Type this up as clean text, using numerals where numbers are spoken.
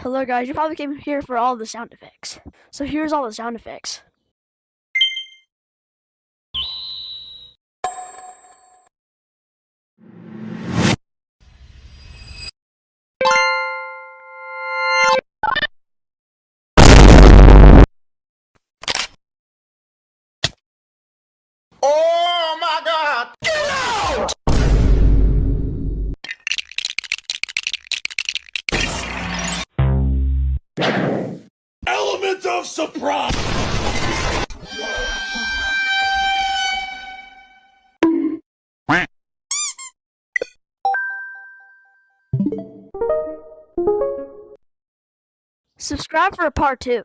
Hello guys, you probably came here for all the sound effects. So here's all the sound effects. Oh my God! Get out! Element of surprise! Subscribe for part 2.